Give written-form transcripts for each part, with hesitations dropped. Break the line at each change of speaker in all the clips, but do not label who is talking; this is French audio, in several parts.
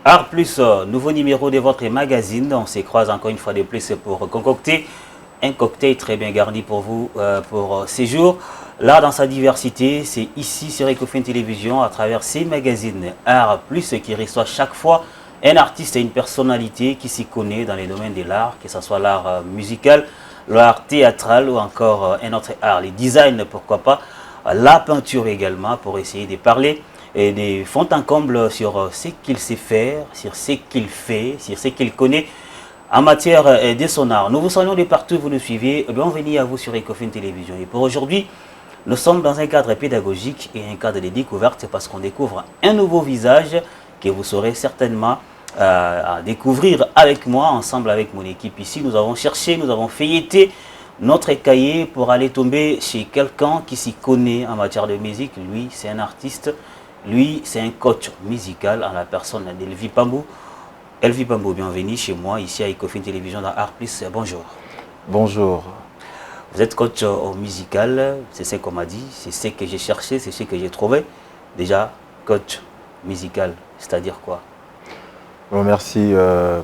Art Plus, nouveau numéro de votre magazine. On se croise encore une fois de plus pour concocter un cocktail très bien garni pour vous pour ces jours. L'art dans sa diversité, c'est ici sur Ecofin Télévision à travers ces magazines Art Plus qui reçoit chaque fois un artiste et une personnalité qui s'y connaît dans les domaines de l'art, que ce soit l'art musical, l'art théâtral ou encore un autre art, les designs, pourquoi pas, la peinture également, pour essayer de parler et des fonds en comble sur ce qu'il sait faire, sur ce qu'il fait, sur ce qu'il connaît en matière de son art. Nous vous saluons de partout, vous nous suivez. Bienvenue à vous sur Ecofin Télévision. Et pour aujourd'hui, nous sommes dans un cadre pédagogique et un cadre de découverte parce qu'on découvre un nouveau visage que vous saurez certainement à découvrir avec moi, ensemble avec mon équipe ici. Nous avons cherché, nous avons feuilleté notre cahier pour aller tomber chez quelqu'un qui s'y connaît en matière de musique. Lui, c'est un artiste. Lui, c'est un coach musical en la personne d'Elvi Pambou. Elvi Pambou, bienvenue chez moi, ici à Ecofin Télévision dans Art Plus. Bonjour.
Bonjour.
Vous êtes coach musical, c'est ce qu'on m'a dit, c'est ce que j'ai cherché, c'est ce que j'ai trouvé. Déjà, coach musical, c'est-à-dire quoi?
Bon, merci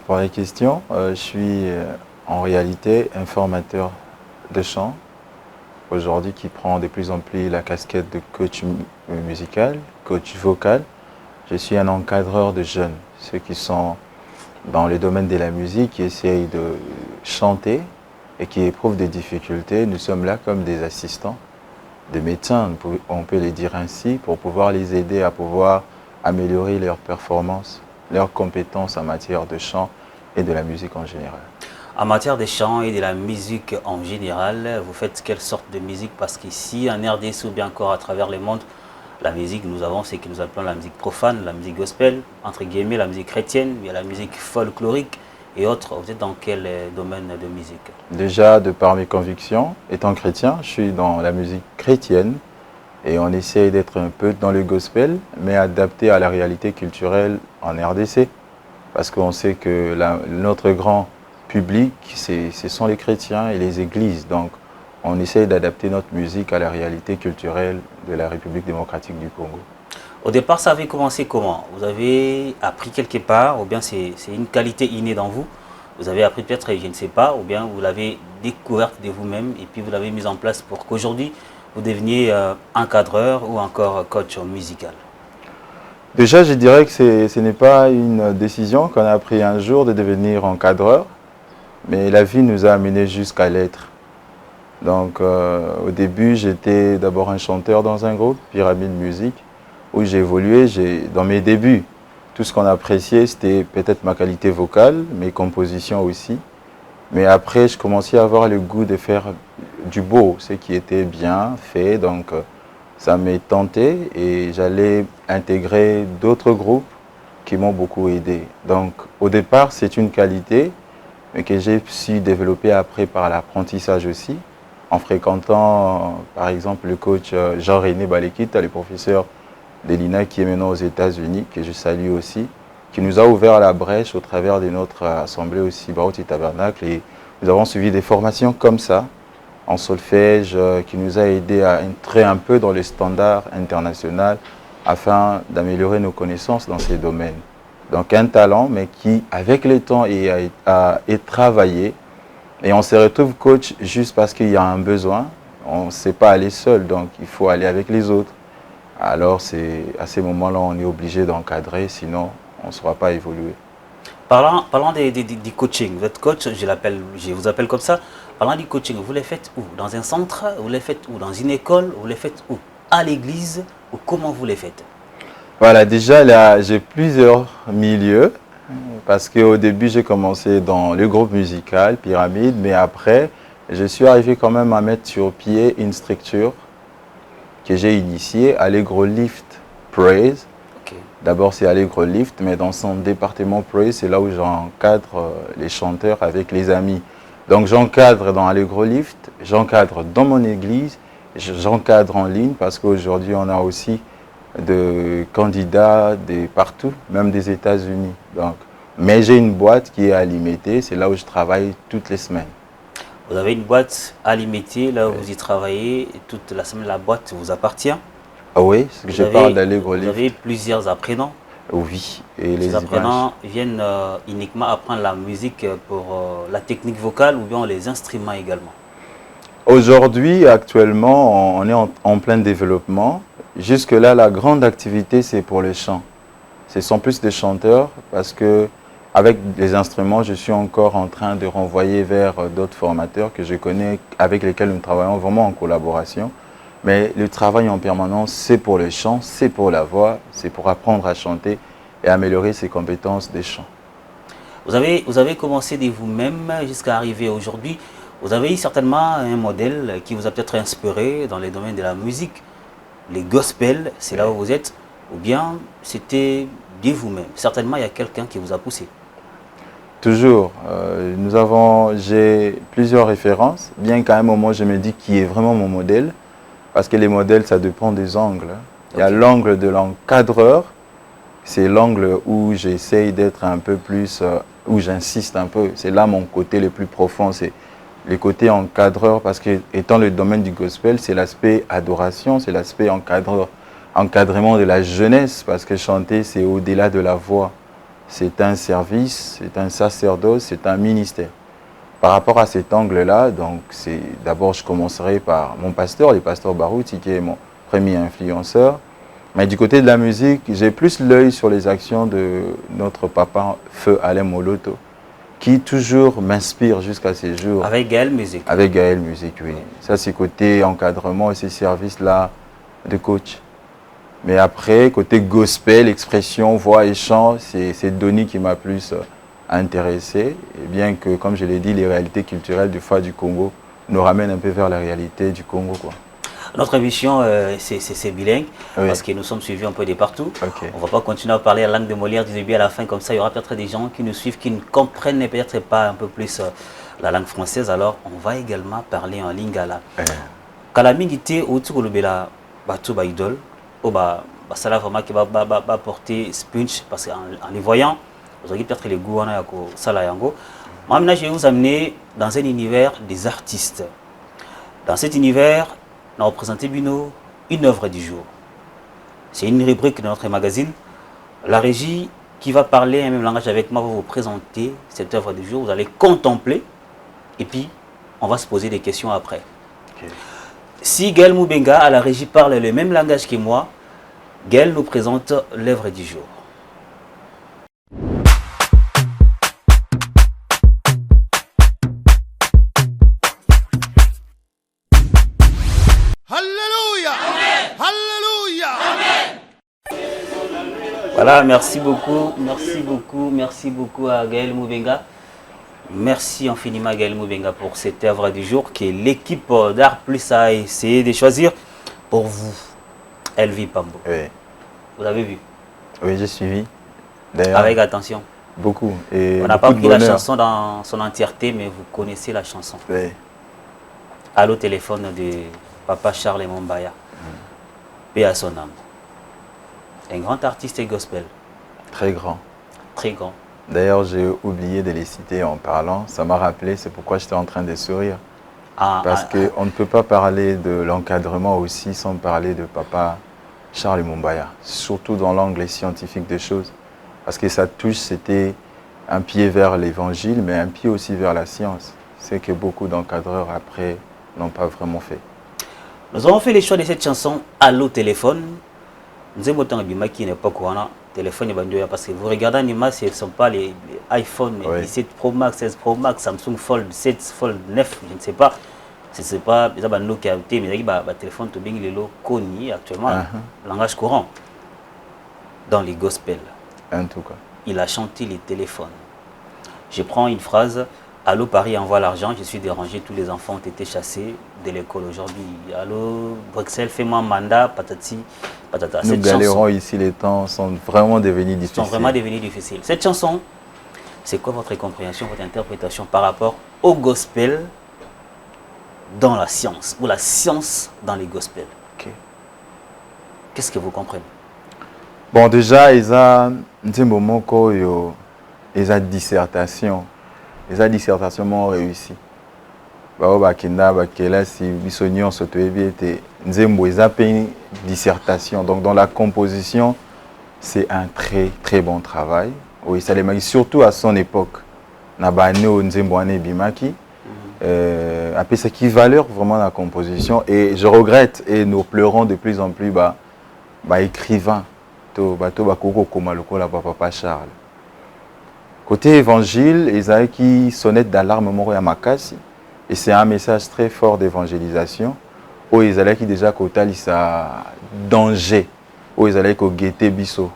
pour les questions. Je suis en réalité un formateur de chant, aujourd'hui qui prend de plus en plus la casquette de coach musical, coach vocal. Je suis un encadreur de jeunes, ceux qui sont dans le domaine de la musique, qui essayent de chanter et qui éprouvent des difficultés. Nous sommes là comme des assistants, des médecins, on peut les dire ainsi, pour pouvoir les aider à pouvoir améliorer leurs performances, leurs compétences en matière de chant et de la musique en général.
En matière de chant et de la musique en général, vous faites quelle sorte de musique? Parce qu'ici, en RDC ou bien encore à travers le monde, la musique, nous avons ce que nous appelons la musique profane, la musique gospel, entre guillemets, la musique chrétienne, il y a la musique folklorique et autres. Vous êtes dans quel domaine de musique?
Déjà, de par mes convictions, étant chrétien, je suis dans la musique chrétienne et on essaye d'être un peu dans le gospel, mais adapté à la réalité culturelle en RDC. Parce qu'on sait que notre grand public, ce sont les chrétiens et les églises. Donc, on essaye d'adapter notre musique à la réalité culturelle de la République démocratique du Congo.
Au départ, ça avait commencé comment? Vous avez appris quelque part, ou bien c'est une qualité innée dans vous? Vous avez appris peut-être, je ne sais pas, ou bien vous l'avez découverte de vous-même et puis vous l'avez mise en place pour qu'aujourd'hui, vous deveniez encadreur ou encore coach musical?
Déjà, je dirais que ce n'est pas une décision qu'on a prise un jour de devenir encadreur, mais la vie nous a amenés jusqu'à l'être. Donc, au début, j'étais d'abord un chanteur dans un groupe, Pyramide Musique, où j'ai évolué. Dans mes débuts, tout ce qu'on appréciait, c'était peut-être ma qualité vocale, mes compositions aussi. Mais après, je commençais à avoir le goût de faire du beau, ce qui était bien fait. Donc, ça m'a tenté et j'allais intégrer d'autres groupes qui m'ont beaucoup aidé. Donc, au départ, c'est une qualité, mais que j'ai su développer après par l'apprentissage aussi, en fréquentant, par exemple, le coach Jean-René Balekita, le professeur de l'INA qui est maintenant aux États-Unis, que je salue aussi, qui nous a ouvert la brèche au travers de notre assemblée aussi, Barouti Tabernacle. Et nous avons suivi des formations comme ça, en solfège, qui nous a aidé à entrer un peu dans les standards internationaux afin d'améliorer nos connaissances dans ces domaines. Donc un talent, mais qui, avec le temps, est travaillé. Et on se retrouve coach juste parce qu'il y a un besoin. On ne sait pas aller seul, donc il faut aller avec les autres. Alors c'est à ces moments-là, on est obligé d'encadrer, sinon on ne saura pas évoluer.
Parlant du coaching, vous êtes coach, je vous appelle comme ça. Parlant du coaching, vous les faites où? Dans un centre? Vous les faites où? Dans une école? Vous les faites où? À l'église? Ou comment vous les faites?
Voilà, déjà là, j'ai plusieurs milieux. Parce qu'au début, j'ai commencé dans le groupe musical, Pyramide, mais après, je suis arrivé quand même à mettre sur pied une structure que j'ai initiée, Allegro Lift Praise.
Okay.
D'abord, c'est Allegro Lift, mais dans son département Praise, c'est là où j'encadre les chanteurs avec les amis. Donc, j'encadre dans Allegro Lift, j'encadre dans mon église, j'encadre en ligne, parce qu'aujourd'hui, on a aussi de candidats de partout, même des États-Unis. Donc, mais j'ai une boîte qui est à Limité, c'est là où je travaille toutes les semaines.
Vous avez une boîte à Limité, là où vous y travaillez, et toute la semaine la boîte vous appartient?
Ah oui, je parle d'Allegro Lift.
Vous avez plusieurs apprenants?
Oui. Et les
Ces apprenants viennent uniquement apprendre la musique pour la technique vocale ou bien les instruments également?
Aujourd'hui, actuellement, on est en plein développement. Jusque-là, la grande activité, c'est pour le chant. Ce sont plus des chanteurs parce que avec les instruments, je suis encore en train de renvoyer vers d'autres formateurs que je connais, avec lesquels nous travaillons vraiment en collaboration. Mais le travail en permanence, c'est pour le chant, c'est pour la voix, c'est pour apprendre à chanter et améliorer ses compétences de chant.
Vous avez commencé de vous-même jusqu'à arriver aujourd'hui. Vous avez eu certainement un modèle qui vous a peut-être inspiré dans les domaines de la musique, les gospels, c'est là où vous êtes, ou bien c'était de vous-même. Certainement, il y a quelqu'un qui vous a poussé.
Toujours, j'ai plusieurs références, bien qu'à un moment je me dis qui est vraiment mon modèle, parce que les modèles, ça dépend des angles. Il y a l'angle de l'encadreur, c'est l'angle où j'essaye d'être un peu plus, où j'insiste un peu. C'est là mon côté le plus profond, c'est le côté encadreur, parce que étant le domaine du gospel, c'est l'aspect adoration, c'est l'aspect encadrement de la jeunesse, parce que chanter, c'est au-delà de la voix. C'est un service, c'est un sacerdoce, c'est un ministère. Par rapport à cet angle-là, donc d'abord je commencerai par mon pasteur, le pasteur Barouti, qui est mon premier influenceur. Mais du côté de la musique, j'ai plus l'œil sur les actions de notre papa, Feu Alain Moloto, qui toujours m'inspire jusqu'à ces jours.
Avec Gaël Musique.
Avec Gaël Musique, oui. Ça, c'est côté encadrement et ces services-là de coach. Mais après, côté gospel, expression, voix et chant, c'est Donny qui m'a plus intéressé. Et bien que, comme je l'ai dit, les réalités culturelles du Fado du Congo nous ramènent un peu vers la réalité du Congo, quoi.
Notre émission, c'est bilingue, parce que nous sommes suivis un peu de partout. On ne va pas continuer à parler la langue de Molière du début à la fin, comme ça il y aura peut-être des gens qui nous suivent, qui ne comprennent peut-être pas un peu plus la langue française. Alors on va également parler en lingala. Kalamingité, Outukolubela, Batouba Idol, ça là vraiment qui va porter Spunch, parce qu'en les voyant, vous aurez peut-être les goûts, ça là yango. Maintenant, je vais vous amener dans un univers des artistes. Dans cet univers, on a représenté Bino une œuvre du jour. C'est une rubrique de notre magazine. La régie qui va parler un même langage avec moi va vous présenter cette œuvre du jour. Vous allez contempler et puis on va se poser des questions après. Si Gaël Moubenga à la régie parle le même langage que moi, Gaël nous présente l'œuvre du jour. Voilà, merci beaucoup à Gaël Moubenga. Merci infiniment Gaël Moubenga pour cette œuvre du jour que l'équipe d'Art Plus a essayé de choisir pour vous. Elvi Pambo.
Oui.
Vous avez vu?
Oui, j'ai suivi.
Avec attention.
Beaucoup. Et
on n'a pas pris la chanson dans son entièreté, mais vous connaissez la chanson.
Oui.
Allô téléphone de Papa Charles Mombaya. Paix à son âme. Un grand artiste gospel.
Très grand.
Très grand.
D'ailleurs, j'ai oublié de les citer en parlant. Ça m'a rappelé, c'est pourquoi j'étais en train de sourire. Parce qu'on ne peut pas parler de l'encadrement aussi sans parler de Papa Charles Mombaya. Surtout dans l'angle scientifique des choses. Parce que sa touche, c'était un pied vers l'évangile, mais un pied aussi vers la science. C'est que beaucoup d'encadreurs après n'ont pas vraiment fait.
Nous avons fait les choix de cette chanson Allô téléphone. Nous avons autant de qui n'est pas courant. Téléphone parce que vous regardez en image, ce ne sont pas les iPhone 17 Pro Max, 16 Pro Max, Samsung Fold 7, Fold 9, je ne sais pas. Ce n'est pas les Nokia, mais les téléphones to bing les connu actuellement, langage courant dans les gospels.
En tout cas.
Il a chanté les téléphones. Je prends une phrase. Allô Paris envoie l'argent, je suis dérangé, tous les enfants ont été chassés de l'école aujourd'hui. Allô Bruxelles, fais-moi un mandat, patati, patata.
Nous galérons ici, les temps sont vraiment devenus
difficiles. Cette chanson, c'est quoi votre compréhension, votre interprétation par rapport au gospel dans la science, ou la science dans les gospels? Qu'est-ce que vous comprenez?
Bon, déjà, il y a un moment où il y a dissertation. Les dissertations m'ont réussi. Dissertation. Donc dans la composition, c'est un très très bon travail. Oui, ça les surtout à son époque. Nabano Nzembouane Bimaki. Après, ce qui valeur vraiment la composition. Et je regrette, et nous pleurons de plus en plus, écrivain, Papa Charles. Côté évangile, Isaïe qui sonnette d'alarme moro ya makasi. Et c'est un message très fort d'évangélisation. Où Isaïe qui déjà côté ça danger. Où Isaïe qui guetté biso.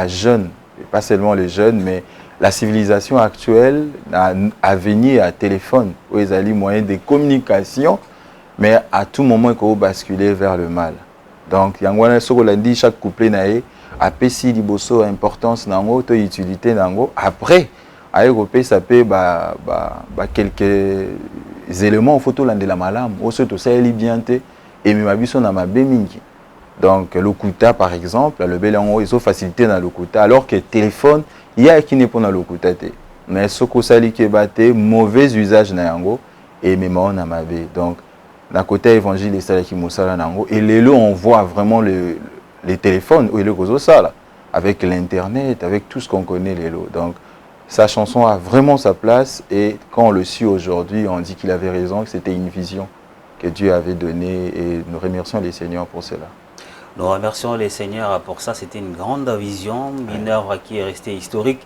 Jeunes, pas seulement les jeunes, mais la civilisation actuelle a venu à téléphone, où ils ont les moyens de communication, mais à tout moment, il faut basculer vers le mal. Donc, il y a chaque couplet a péci liboso importance nango, to utilité nango. Après, à Europe, ça peut quelques éléments photo de la malam, au surtout ça est bien et même abisso na mabe mingi. Donc, le kuta par exemple, le bel en ils ont facilité dans le kuta, alors que le téléphone il y a qui n'est pas dans le kuta. Mais ce que ça qui est mauvais usage na yango et même on a mabe. Donc, d'un côté évangile et ça qui moussala nango et les lots on voit vraiment les téléphones ou les causes ça là avec l'internet, avec tout ce qu'on connaît les lots. Donc, sa chanson a vraiment sa place et quand on le suit aujourd'hui, on dit qu'il avait raison, que c'était une vision que Dieu avait donnée et nous remercions les Seigneurs pour cela.
Nous remercions les Seigneurs pour ça. C'était une grande vision, une œuvre qui est restée historique,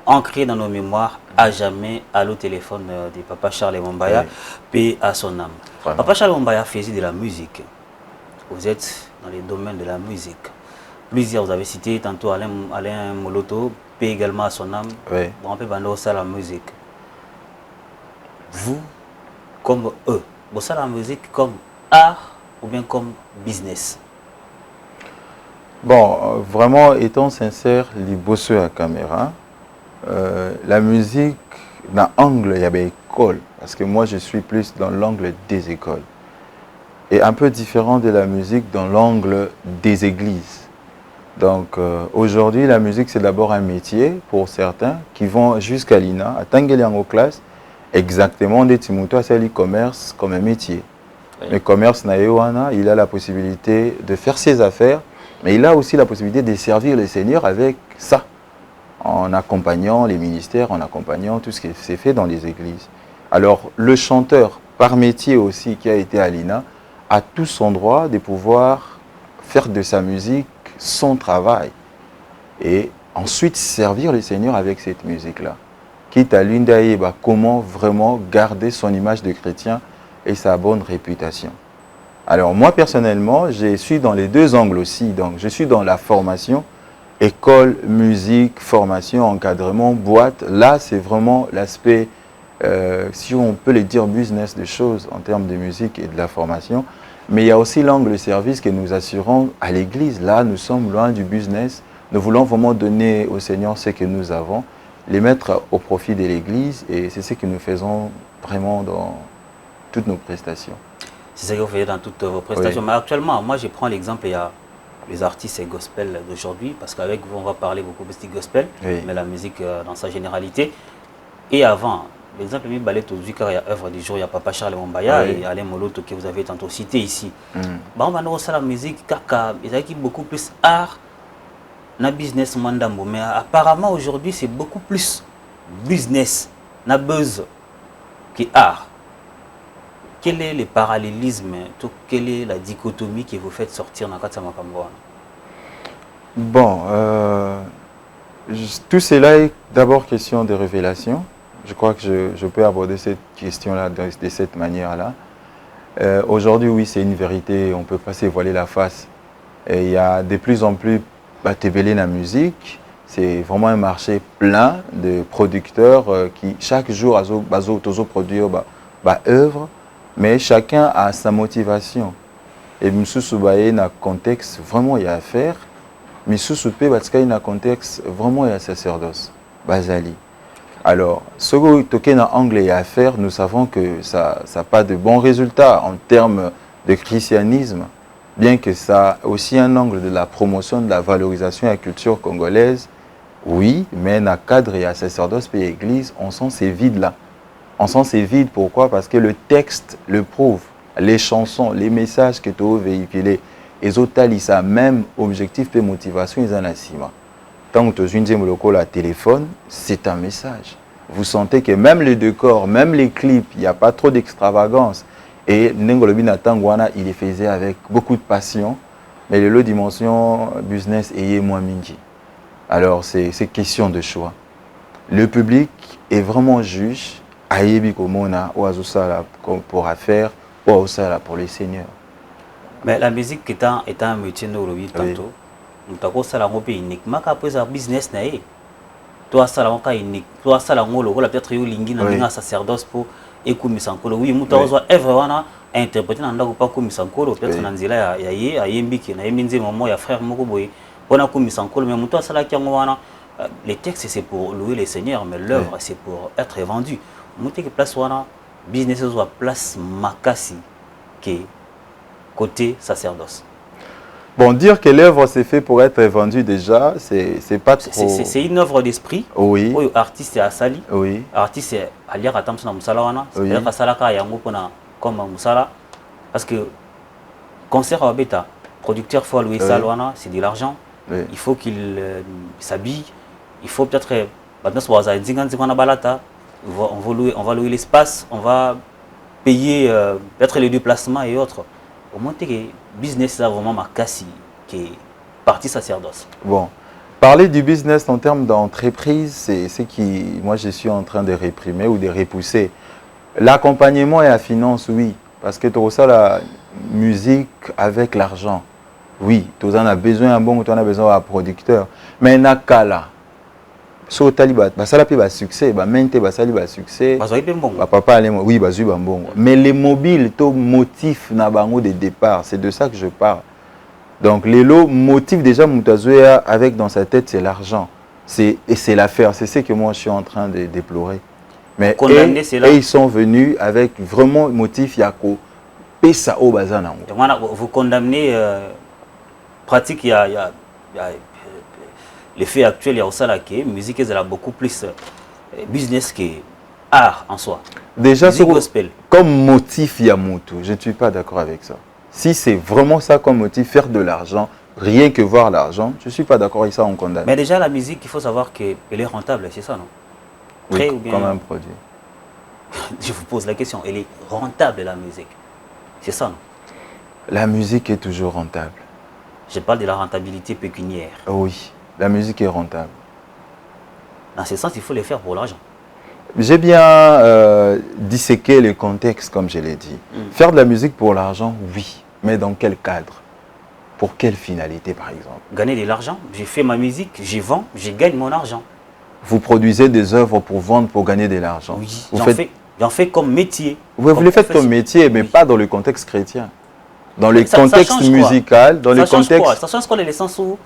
ancrée dans nos mémoires à jamais. À l'au téléphone de Papa Charles Mombaya, paix à son âme. Vraiment. Papa Charles Mombaya faisait de la musique. Vous êtes dans les domaines de la musique. Plusieurs, vous avez cité tantôt Alain Moloto, paix également à son âme.
Oui.
Bon, on peut parler de la musique. Vous, comme eux, vous savez la musique comme art ou bien comme business?
Bon, vraiment, étant sincère, les bosseux à caméra, la musique, dans l'angle, il y avait école. Parce que moi, je suis plus dans l'angle des écoles. Et un peu différent de la musique dans l'angle des églises. Donc, aujourd'hui, la musique, c'est d'abord un métier pour certains qui vont jusqu'à l'INA, à Tangueliango classe, exactement, des Timoto, c'est l'e-commerce comme un métier. Oui. Le commerce, il a la possibilité de faire ses affaires. Mais il a aussi la possibilité de servir les seigneurs avec ça, en accompagnant les ministères, en accompagnant tout ce qui s'est fait dans les églises. Alors, le chanteur, par métier aussi, qui a été à l'INA, a tout son droit de pouvoir faire de sa musique son travail. Et ensuite, servir les seigneurs avec cette musique-là. Quitte à l'une d'ailleurs, comment vraiment garder son image de chrétien et sa bonne réputation. Alors moi personnellement, je suis dans les deux angles aussi. Donc je suis dans la formation, école, musique, formation, encadrement, boîte. Là, c'est vraiment l'aspect, si on peut le dire, business des choses en termes de musique et de la formation. Mais il y a aussi l'angle service que nous assurons à l'église. Là, nous sommes loin du business. Nous voulons vraiment donner au Seigneur ce que nous avons, les mettre au profit de l'église. Et c'est ce que nous faisons vraiment dans toutes nos prestations.
C'est ce que vous faites dans toutes vos prestations. Oui. Mais actuellement, moi je prends l'exemple, il y a les artistes et gospel d'aujourd'hui, parce qu'avec vous on va parler beaucoup plus du gospel, oui. Mais la musique dans sa généralité. Et avant, l'exemple est balé tout du car il y a œuvre du jour, il y a Papa Charles Mombaya oui. Et Alain Moloto que vous avez tantôt cité ici. On va nous la musique, car il y a beaucoup plus art, na business mandambo. Mais apparemment aujourd'hui c'est beaucoup plus business, na buzz, que art. Quel est le parallélisme, quelle est la dichotomie que vous faites sortir dans Katsa Makambo?
Bon, tout cela est d'abord question de révélation. Je crois que je peux aborder cette question-là de cette manière-là. Aujourd'hui, oui, c'est une vérité, on ne peut pas se voiler la face. Et il y a de plus en plus de la musique. C'est vraiment un marché plein de producteurs qui, chaque jour, produisent œuvres. Mais chacun a sa motivation. Et Moussou Baye, dans un contexte vraiment il y a à faire. Moussou Soupé, parce qu'il y a un contexte vraiment il y a sacerdoce. Bazali. Alors, ce que dans anglais il y a à faire, nous savons que ça n'a pas de bons résultats en termes de christianisme, bien que ça a aussi un angle de la promotion, de la valorisation de la culture congolaise. Oui, mais dans le cadre il y a sacerdoce et l'église, on sent ces vides-là. On sent c'est vide, pourquoi? Parce que le texte le prouve, les chansons, les messages que tu as véhiculés, ils ont ça même objectif et motivation, ils en ont. Tant que tu as la téléphone, c'est un message. Vous sentez que même les décors, même les clips, il n'y a pas trop d'extravagance. Et Nengolobina Tangwana, il les faisait avec beaucoup de passion. Mais le dimension business est moins mingi. Alors, c'est question de choix. Le public est vraiment juge. Ayebi komona, oazusala pour affaire, oazusala pour les seigneurs.
Mais la musique est un métier neurologie tantôt. Nous avons ça la unique. Mais après un business naïe. Toi ça la unique. Toi ça la ngolo. La peut-être yo lingi na linga sacerdoce pour économisankolo. Oui, nous avons everyone interpréter na ndako pas komisankolo. Peut-être na nzela ya yembiki na yembinze maman ya frère moko boye. Pona komisankolo mais muto ça la kiango wana. Les textes c'est pour louer les seigneurs, mais l'œuvre c'est pour être vendue. Muté que place wana business soit place makasi qui côté sacerdoce.
Bon, dire que l'œuvre c'est fait pour être vendue déjà, c'est pas trop...
C'est une œuvre d'esprit.
Oui.
Oui, artiste est asali.
Oui.
Artiste est allié à Tamsona Musala wana. C'est-à-dire que Salaka yango pona comme Musala. Parce que concert à bêta, producteur faut louer ça wana, c'est de l'argent. Il faut qu'il s'habille. Il faut peut-être maintenant on va louer l'espace, on va payer peut-être les déplacements et autres. Au moins que business c'est vraiment ma casse qui est partie sacerdoce.
Bon, parler du business en termes d'entreprise, c'est ce qui moi je suis en train de réprimer ou de repousser. L'accompagnement et la finance, oui, parce que tu as ça la musique avec l'argent. Oui, tu en as besoin d'un bon, tu en as besoin d'un producteur. Mais nakala, so talibat, ça la paix succès, mente basali succès. Papa oui, bon. Mais les mobiles, to motif na bango de départ, c'est de ça que je parle. Donc les lots motif déjà Moutazoua avec dans sa tête c'est l'argent. Et c'est l'affaire, c'est ce que moi je suis en train de déplorer. Mais et ils sont venus avec vraiment motif yako pesa au bazana.
Vous condamnez pratique il y a les faits actuels, il y a aussi la musique elle a beaucoup plus business que art en soi.
Déjà, comme motif Yamutu, je ne suis pas d'accord avec ça. Si c'est vraiment ça comme motif, faire de l'argent, rien que voir l'argent, je ne suis pas d'accord avec ça, on condamne.
Mais déjà, la musique, il faut savoir qu'elle est rentable, c'est ça, non?
Oui, ou bien... comme un produit.
Je vous pose la question, elle est rentable, la musique? C'est ça, non?
La musique est toujours rentable.
Je parle de la rentabilité pécuniaire.
Oui. La musique est rentable.
Dans ce sens, il faut le faire pour l'argent.
J'ai bien disséqué le contexte, comme je l'ai dit. Faire de la musique pour l'argent, oui. Mais dans quel cadre? Pour quelle finalité, par exemple?
Gagner de l'argent. J'ai fait ma musique, j'y vends, je gagne mon argent.
Vous produisez des œuvres pour vendre, pour gagner de l'argent?
Oui, j'en fais comme métier.
Oui, vous le faites comme métier, mais pas dans le contexte chrétien. Dans le contexte musical, dans le contexte...
Ça change quoi l'essence où...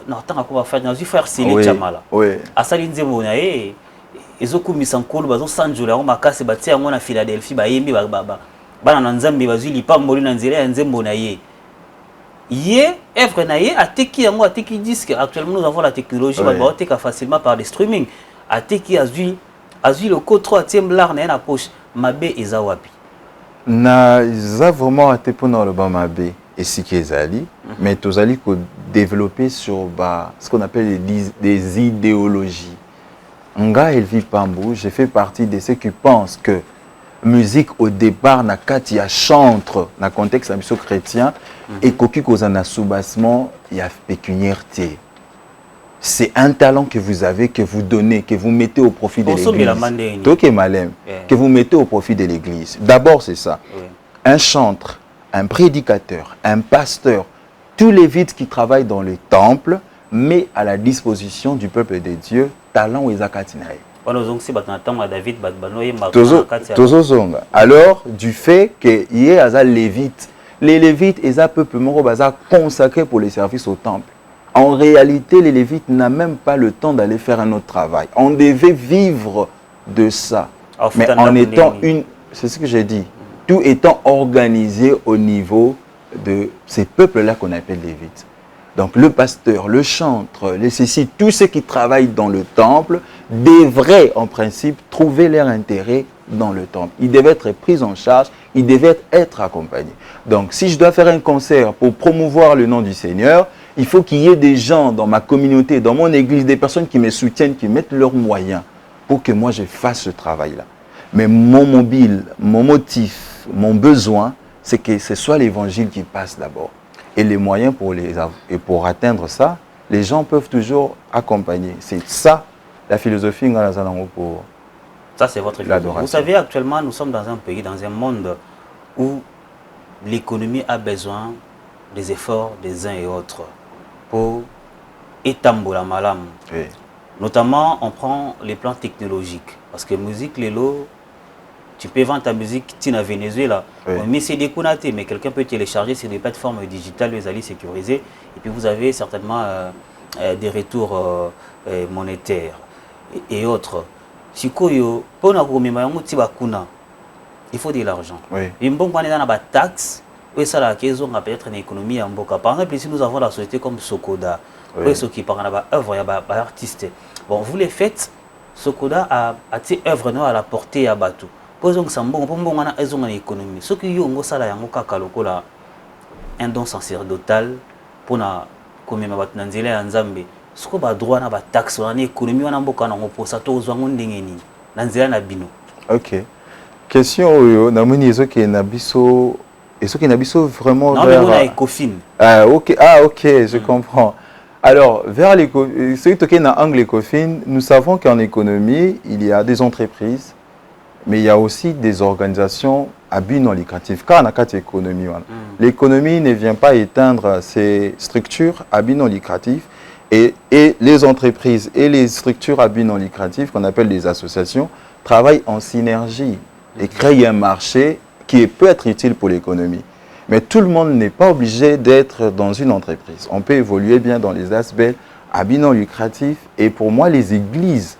Non, tant qu'on va faire, il faut faire Célé Chamala.
Oui.
À Salinze Monae, ils ont commis son col, ils ont Sanjola, on m'a cassé, bâti à Philadelphie, Bayembi, Bananzambi, Bazuli, pas mourir dans Zélé, en Zembonaye. Hier, Evre Naye, à Teki, à moi, Teki disque, actuellement nous avons la technologie, on va Teka facilement par des streaming. À Teki, Azui, le code 3, Tiemblar, n'a la poche, Mabé et Zawapi.
Na, ça vraiment été pour nous le Bamabé. Et ce qui est ali, mais tous allés développer sur ce qu'on appelle des idéologies. Nga Elvi Pambou, j'ai fait partie de ceux qui pensent que musique au départ n'a qu'à y a chantre dans le contexte chrétien et qu'aucun cause en a soubassement il y a pécuniarité. C'est un talent que vous avez, que vous donnez, que vous mettez au profit de l'église. Que vous mettez au profit de l'église. D'abord c'est ça. Un chantre, un prédicateur, un pasteur, tous les vides qui travaillent dans le temple, met à la disposition du peuple de Dieu, talent ou ezakatinae. Alors, du fait qu'il y ait des lévites, les lévites, ils ont peuple consacré pour les services au temple. En réalité, les lévites n'ont même pas le temps d'aller faire un autre travail. On devait vivre de ça. Mais en étant une... C'est ce que j'ai dit. Tout étant organisé au niveau de ces peuples-là qu'on appelle les Lévites. Donc le pasteur, le chantre, les cécis, tous ceux qui travaillent dans le temple devraient en principe trouver leur intérêt dans le temple. Ils devaient être pris en charge, ils devaient être accompagnés. Donc si je dois faire un concert pour promouvoir le nom du Seigneur, Il faut qu'il y ait des gens dans ma communauté, dans mon église, des personnes qui me soutiennent, qui mettent leurs moyens pour que moi je fasse ce travail-là. Mais mon mobile, mon motif, mon besoin, c'est que ce soit l'évangile qui passe d'abord. Et les moyens pour atteindre ça, les gens peuvent toujours accompagner. C'est ça la philosophie pour
ça, c'est votre philosophie. Vous savez, actuellement, nous sommes dans un pays, dans un monde où l'économie a besoin des efforts des uns et autres pour étambour la malam.
Oui.
Notamment, on prend les plans technologiques. Parce que musique, Lélo, tu peux vendre ta musique au Venezuela.
Oui.
Mais c'est déconnaté, mais quelqu'un peut télécharger sur des plateformes digitales, les alliés sécurisés. Et puis vous avez certainement des retours monétaires et autres. Il faut de l'argent.
Oui.
Il faut des taxes. Et ça, peut-être une économie en boca. Par exemple, ici, nous avons la société comme Sokoda. Oui. Ceux qui parlent d'œuvres, il y a des artistes. Bon, vous les faites, Sokoda a des œuvres à la portée à Batou. Pour exemple, c'est bon, pour l'économie. Ceux qui ont un don sacerdotal pour la commémoration en Zambie. Ce qu'on a droit à la taxe, on a l'économie, on a beaucoup de ça, tout le monde a bino.
Ok. Question, est-ce qu'il y a vraiment
non, vers... mais Ecofin.
Ah, ok, je comprends. Alors, vers l'Ecofin, nous savons qu'en économie, il y a des entreprises, mais il y a aussi des organisations à but non lucratif. Car on a quatre économies. L'économie ne vient pas éteindre ces structures à but non lucratif et les entreprises et les structures à but non lucratif, qu'on appelle des associations, travaillent en synergie et créent un marché qui peut être utile pour l'économie. Mais tout le monde n'est pas obligé d'être dans une entreprise. On peut évoluer bien dans les aspects à but non lucratif. Et pour moi, les églises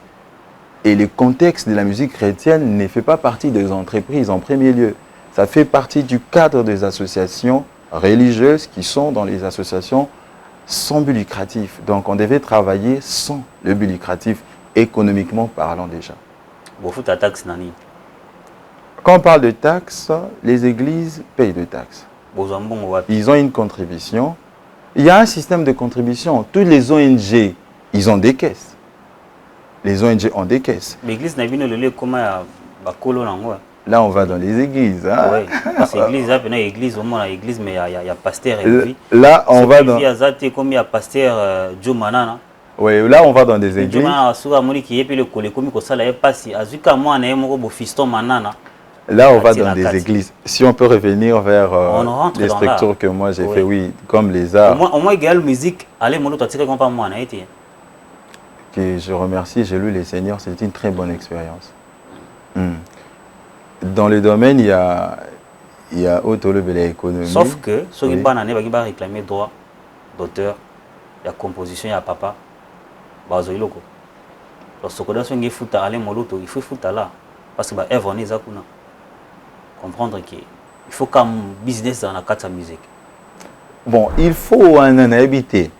et le contexte de la musique chrétienne ne fait pas partie des entreprises en premier lieu. Ça fait partie du cadre des associations religieuses qui sont dans les associations sans but lucratif. Donc on devait travailler sans le but lucratif, économiquement parlant déjà.
Vous faites la taxe, Nani?
Quand on parle de taxes, les églises payent des taxes. Ils ont une contribution. Il y a un système de contribution. Toutes les ONG, ils ont des caisses. Les ONG ont des caisses.
L'église n'a pas le comment
Là, on va dans les églises. Hein?
Oui, parce que l'église, il y a l'église, mais il y a pasteur.
Là, on va dans...
Il y a pasteur Joe Manana.
Oui, là, on va dans des églises. Là, on va dans des églises. Si on peut revenir vers les structures que moi j'ai fait, oui, comme les arts.
Au moins, il y a la musique. Allez, mon autre, tu sais comment moi,
que je remercie, j'ai lu les Seigneurs, c'était une très bonne expérience. Dans le domaine, il y a l'économie.
Sauf que, ceux qui vont réclamer droit d'auteur, il y a composition, il y a papa. Il faut foutre là. Parce que comprendre qu'il faut qu'un business dans la carte de musique.
Bon, il faut en habiter.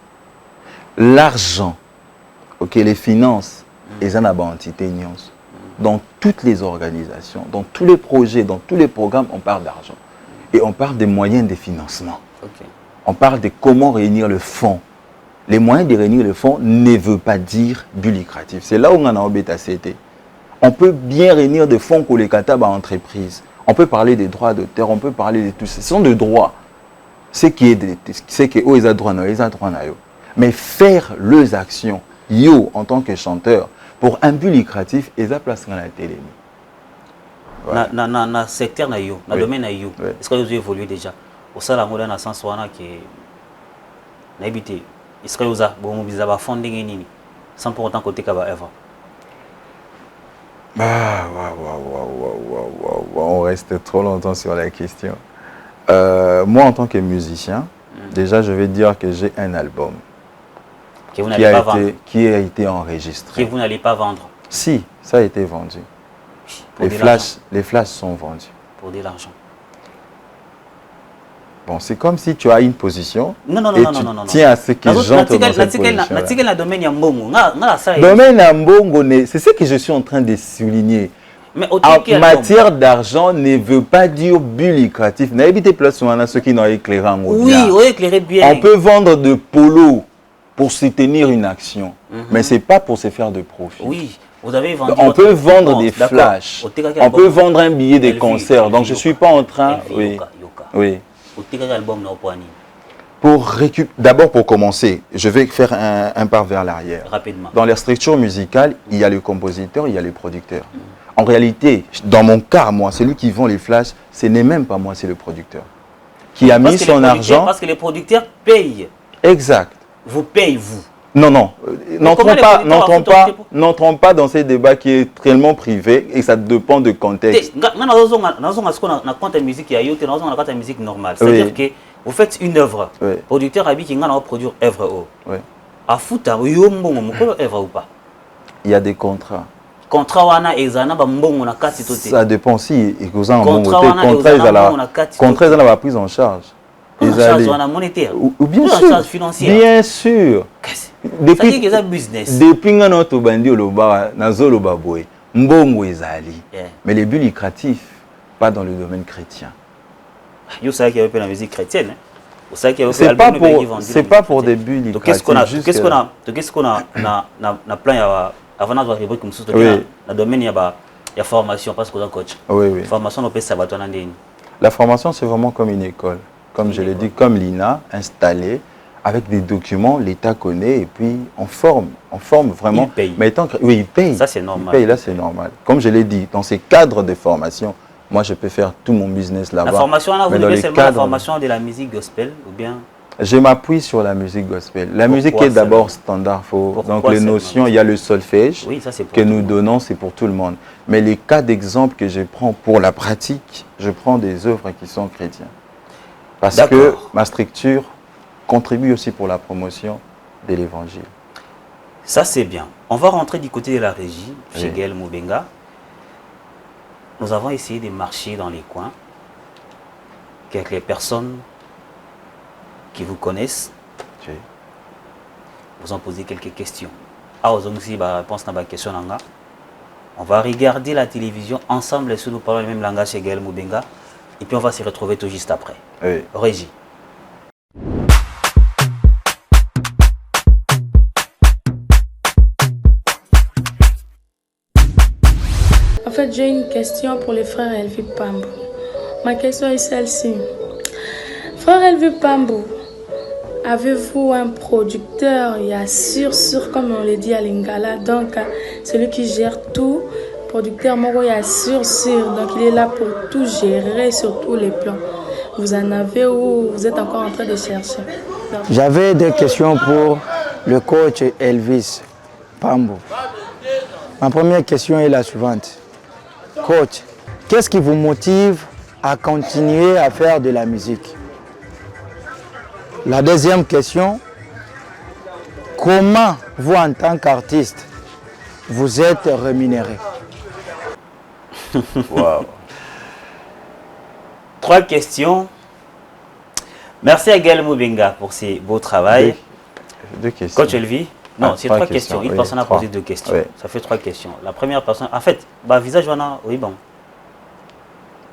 L'argent, ok, les finances, et ça n'a pas entité. Dans toutes les organisations, dans tous les projets, dans tous les programmes, on parle d'argent. Et on parle des moyens de financement.
Okay.
On parle de comment réunir le fonds. Les moyens de réunir le fonds ne veut pas dire but lucratif. C'est là où on a embêté à CT. On peut bien réunir des fonds pour les catabes à entreprises. On peut parler des droits d'auteur, on peut parler de tout ça. Ce sont des droits. C'est que ils ont droit, mais faire leurs actions, yo, en tant que chanteur, pour un but lucratif, ils ont placé dans la télé.
Dans le secteur, dans le domaine, est-ce que vous avez évolué déjà? Au sein de la mode, dans le sens où on a habité. Est-ce que vous avez fondé sans pour autant côté Kaba-Eva?
On reste trop longtemps sur la question. Moi, en tant que musicien, déjà, je vais dire que j'ai un album qui a été enregistré.
Que vous n'allez pas vendre?
Si, ça a été vendu. Les flashs sont vendus.
Pour de l'argent.
Bon, c'est comme si tu as une position
non,
tiens à ce que j'entre dans cette position.
Domaine
c'est ce que je suis en train de souligner.
Mais au
en matière d'argent ne veut pas dire but lucratif. N'habitez plus souvent ceux qui n'ont éclairé en
oui, oui, éclairé bien.
On peut vendre de polo pour soutenir une action, mais ce n'est pas pour se faire de profit.
Oui, vous avez vendu.
On peut vendre des flashs, on peut vendre un billet de concert. Donc je ne suis pas en train... Oui. D'abord pour commencer, je vais faire un pas vers l'arrière.
Rapidement.
Dans les structures musicales, il y a le compositeur, il y a le producteur. En réalité, dans mon cas, moi, celui qui vend les flashs, ce n'est même pas moi, c'est le producteur. Qui a mis son argent...
Parce que les producteurs payent.
Exact.
Vous payez, vous.
Non, non. N'entrons pas dans ces débats qui est tellement privé et ça dépend du contexte.
Musique normale. C'est-à-dire que vous faites une œuvre. Le producteur a dit qu'il va produire œuvre.
Il y a des contrats.
Ça
dépend si contrat est la prise en charge.
Monétaire
ou bien sûr,
financière.
Bien sûr.
Depuis que business.
Depuis notre bandi oloba nazolo baboy mbongo ezali. Mais les buts lucratifs pas dans le domaine chrétien.
Yo ça qui appelle la musique chrétienne.
C'est pas pour des buts lucratifs.
Qu'est-ce qu'on a na plan avant de rubrique comme ça dans domaine il y a formation parce que coach.
Oui.
Formation on peut savoir
La formation c'est vraiment comme une école. Comme je l'ai dit, comme l'INA, installé, avec des documents, l'État connaît, et puis on forme vraiment.
Il paye.
Mais oui, il paye.
Ça, c'est normal.
Il paye, là, c'est normal. Comme je l'ai dit, dans ces cadres de formation, moi, je peux faire tout mon business là-bas.
La formation, là, vous avez seulement la formation de la musique gospel, ou bien?
Je m'appuie sur la musique gospel. La musique est d'abord standard. Donc, les notions, il y a le solfège que nous donnons, c'est pour tout le monde. Mais les cas d'exemple que je prends pour la pratique, je prends des œuvres qui sont chrétiennes. Parce que ma structure contribue aussi pour la promotion de l'évangile.
Ça, c'est bien. On va rentrer du côté de la régie, chez Gaël Moubenga. Nous avons essayé de marcher dans les coins, avec les personnes qui vous connaissent, vous ont posé quelques questions. On va regarder la télévision ensemble, et nous parlons le même langage chez Gaël Moubenga. Et puis on va se retrouver tout juste après. Régie.
En fait, j'ai une question pour les frères Elvi Pambou. Ma question est celle-ci. Frère Elvi Pambou, avez-vous un producteur? Il y a sûr, comme on le dit à Lingala, donc celui qui gère tout. Producteur Moro est sûr, donc il est là pour tout gérer sur tous les plans. Vous en avez ou vous êtes encore en train de chercher?
J'avais des questions pour le coach Elvis Pambou. Ma première question est la suivante. Coach, qu'est-ce qui vous motive à continuer à faire de la musique? La deuxième question, comment vous en tant qu'artiste, vous êtes rémunéré?
Wow.
3 questions. Merci à Gaël Moubenga pour ses beaux travail.
2 questions.
Coach Elvi? Non, c'est 3 questions. Une personne a posé 2 questions. Ça fait 3 questions. La première personne, en fait, visage, oui, bon.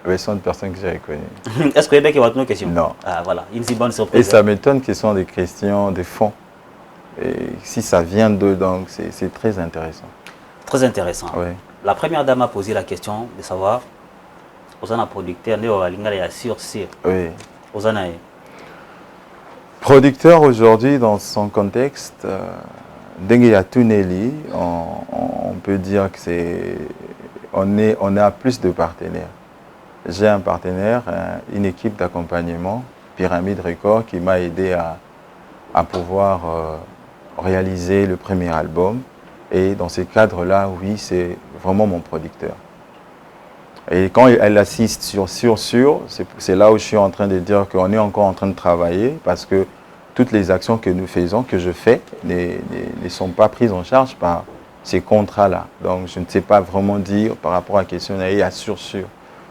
Oui, ce sont des personnes que j'ai reconnues.
Est-ce que Québec a une question?
Non.
Ah, voilà, une si bonne surprise.
Et ça m'étonne que ce sont des questions de fond. Et si ça vient d'eux, donc c'est très intéressant.
Très intéressant.
Oui.
La première dame a posé la question de savoir, vous avez un producteur, vous avez un sur.
Oui.
Vous avez
producteur aujourd'hui, dans son contexte, on peut dire que on a plus de partenaires. J'ai un partenaire, une équipe d'accompagnement, Pyramide Record, qui m'a aidé à pouvoir réaliser le premier album. Et dans ces cadres-là, oui, c'est vraiment mon producteur. Et quand elle assiste sur, c'est là où je suis en train de dire qu'on est encore en train de travailler parce que toutes les actions que nous faisons, que je fais, ne sont pas prises en charge par ces contrats-là. Donc, je ne sais pas vraiment dire par rapport à la question à sur.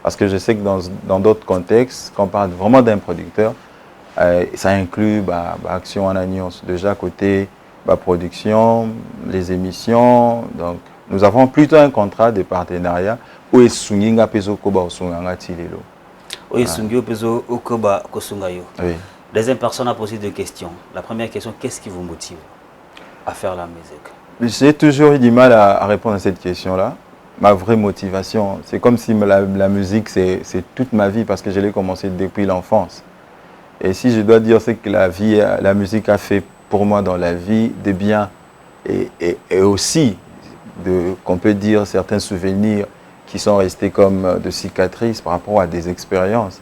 Parce que je sais que dans d'autres contextes, quand on parle vraiment d'un producteur, ça inclut action en agence. Déjà côté production, les émissions, donc Nous avons plutôt un contrat de partenariat où est Sunginga Peso Koba Osunganga Tilelo.
Oui, Sungio Peso Okoba Kosungayo.
Oui.
Deuxième personne a posé deux questions. La première question, qu'est-ce qui vous motive à faire la musique?
J'ai toujours eu du mal à répondre à cette question-là. Ma vraie motivation, c'est comme si la musique, c'est toute ma vie parce que je l'ai commencé depuis l'enfance. Et si je dois dire ce que la musique a fait pour moi dans la vie, des biens et aussi, qu'on peut dire, certains souvenirs qui sont restés comme de cicatrices par rapport à des expériences.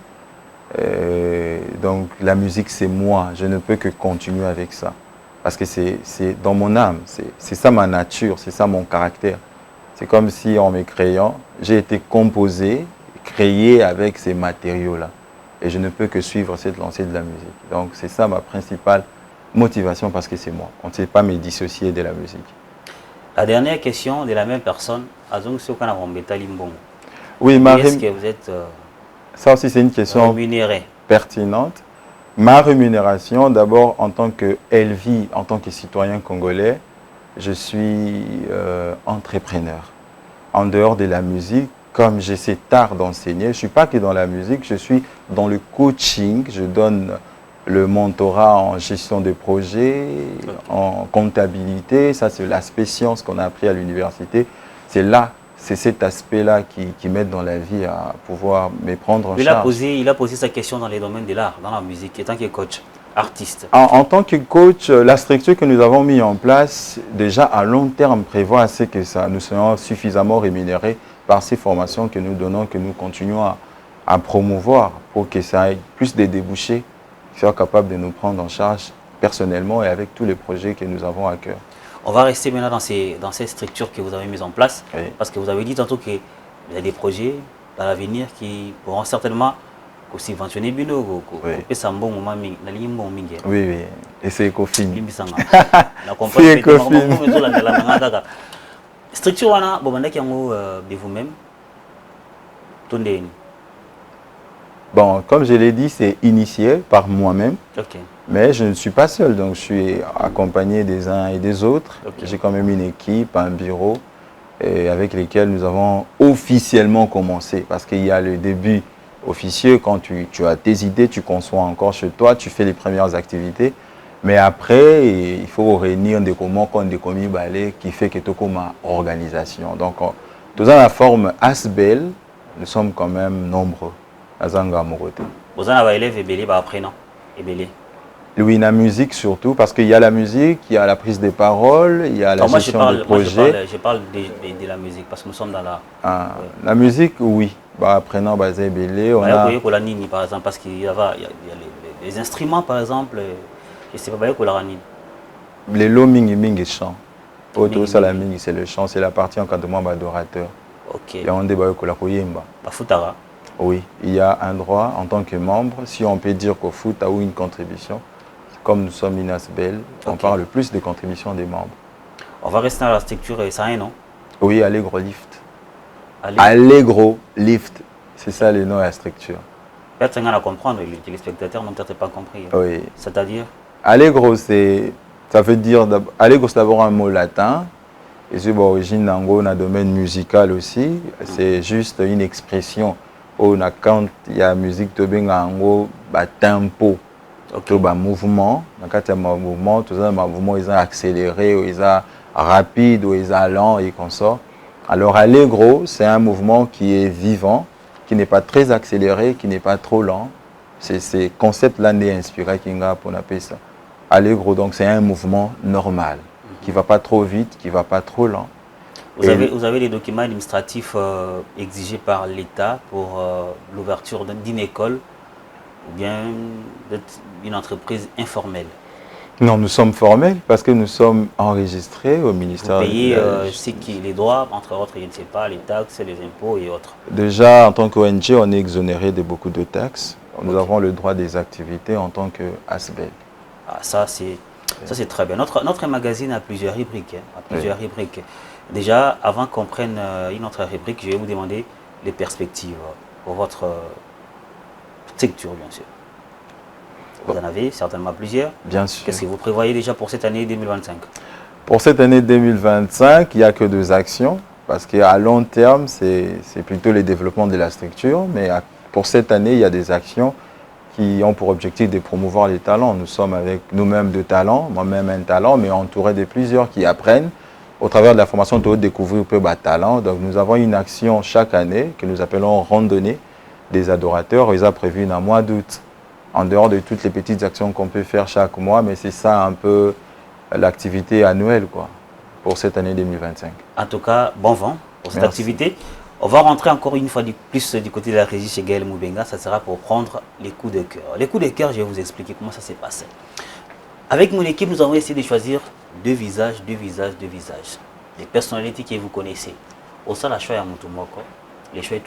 Donc la musique, c'est moi. Je ne peux que continuer avec ça. Parce que c'est dans mon âme. C'est ça ma nature, c'est ça mon caractère. C'est comme si en me créant, j'ai été composé, créé avec ces matériaux-là. Et je ne peux que suivre cette lancée de la musique. Donc c'est ça ma principale motivation parce que c'est moi. On ne sait pas me dissocier de la musique.
La dernière question de la même personne.
Oui,
est-ce que vous êtes
ça aussi c'est une question
rémunéré?
Pertinente. Ma rémunération, d'abord en tant que LV, en tant que citoyen congolais, je suis entrepreneur. En dehors de la musique, comme j'ai cet art d'enseigner, je ne suis pas que dans la musique, je suis dans le coaching, je donne le mentorat en gestion de projet, en comptabilité, ça c'est l'aspect science qu'on a appris à l'université. C'est cet aspect-là qui m'aide dans la vie à pouvoir me prendre en charge.
Il a posé sa question dans les domaines de l'art, dans la musique, en tant que coach, artiste.
En tant que coach, la structure que nous avons mise en place, déjà à long terme, prévoit assez que nous soyons suffisamment rémunérés par ces formations que nous donnons, que nous continuons à promouvoir pour que ça ait plus de débouchés, qui soient capables de nous prendre en charge personnellement et avec tous les projets que nous avons à cœur.
On va rester maintenant dans ces structures que vous avez mises en place,
Oui.
parce que vous avez dit tantôt que vous avez des projets dans l'avenir qui pourront certainement subventionner Bino.
Oui.
Oui.
Oui, et c'est Ecofin.
C'est Ecofin. Structure wana bobandaki yango de vous-même. Tondeni.
Bon, comme je l'ai dit, c'est initié par moi-même.
OK.
Mais je ne suis pas seul, donc je suis accompagné des uns et des autres.
Okay.
J'ai quand même une équipe, un bureau avec lesquels nous avons officiellement commencé. Parce qu'il y a le début officieux, quand tu as tes idées, tu conçois encore chez toi, tu fais les premières activités. Mais après, il faut réunir des communs qui fait que tu as une organisation. Donc, dans la forme ASBEL, nous sommes quand même nombreux.
Vous avez élèves et apprenants et belé.
Oui, la musique surtout, parce qu'il y a la musique, il y a la prise des paroles, il y a la gestion des projets.
Je parle de la musique, parce que nous sommes dans la...
La musique, oui. Apprenant, belé, on a...
par exemple, parce qu'il y a les instruments, par exemple, et c'est pas que la ranine.
Les lots mingi chant. Auto salaming, c'est le chant, c'est la partie encadrement d'adorateur.
Ok.
Et on débat que la koyemba.
Futara.
Oui, il y a un droit en tant que membre, si on peut dire qu'au foot a eu une contribution, comme nous sommes INASBEL, on parle plus des contributions des membres.
On va rester dans la structure, ça un nom?
Oui, Allegro Lift. Allegro Lift, c'est ça le nom de la structure.
Peut-être qu'on va comprendre, les téléspectateurs n'ont peut-être pas compris.
Oui.
C'est-à-dire?
Allegro, ça veut dire, Allegro c'est d'abord un mot latin, et c'est d'origine dans le domaine musical aussi, c'est juste une expression. Quand il y a la musique, il y a un tempo, un mouvement. Quand il y a un mouvement, tout ça, un mouvement est accéléré, ou rapide, ou lent, et comme ça. Alors, Allegro, c'est un mouvement qui est vivant, qui n'est pas très accéléré, qui n'est pas trop lent. C'est ce concept-là n'est inspiré pour appeler ça. Allegro, donc, c'est un mouvement normal, qui ne va pas trop vite, qui ne va pas trop lent.
Vous avez les documents administratifs exigés par l'État pour l'ouverture d'une école ou bien d'une entreprise informelle?
Non, nous sommes formels parce que nous sommes enregistrés au ministère.
Vous payez les droits, entre autres, je ne sais pas, les taxes, les impôts et autres.
Déjà, en tant qu'ONG, on est exonéré de beaucoup de taxes. Nous avons le droit des activités en tant qu'ASBEL.
Ah, ça, c'est très bien. Notre magazine a plusieurs rubriques. Rubriques. Déjà, avant qu'on prenne une autre rubrique, je vais vous demander les perspectives pour votre structure, bien sûr. Vous en avez certainement plusieurs.
Bien sûr.
Qu'est-ce que vous prévoyez déjà pour cette année 2025?
Pour cette année 2025, il n'y a que 2 actions, parce qu'à long terme, c'est plutôt le développement de la structure, mais pour cette année, il y a des actions qui ont pour objectif de promouvoir les talents. Nous sommes avec nous-mêmes de talents, moi-même un talent, mais entouré de plusieurs qui apprennent. Au travers de la formation, de découvrir peu de talent. Donc nous avons une action chaque année que nous appelons randonnée des adorateurs. Ils ont prévu un mois d'août, en dehors de toutes les petites actions qu'on peut faire chaque mois, mais c'est ça un peu l'activité annuelle quoi, pour cette année 2025.
En tout cas, bon vent pour cette
Merci.
activité. On va rentrer encore une fois plus du côté de la régie chez Gaël Moubenga. Ça sera pour prendre les coups de cœur. Les coups de cœur, je vais vous expliquer comment ça s'est passé. Avec mon équipe, nous avons essayé de choisir 2 visages. Des personnalités que vous connaissez. Au sein de la choix à Moutoumoko, les choix ont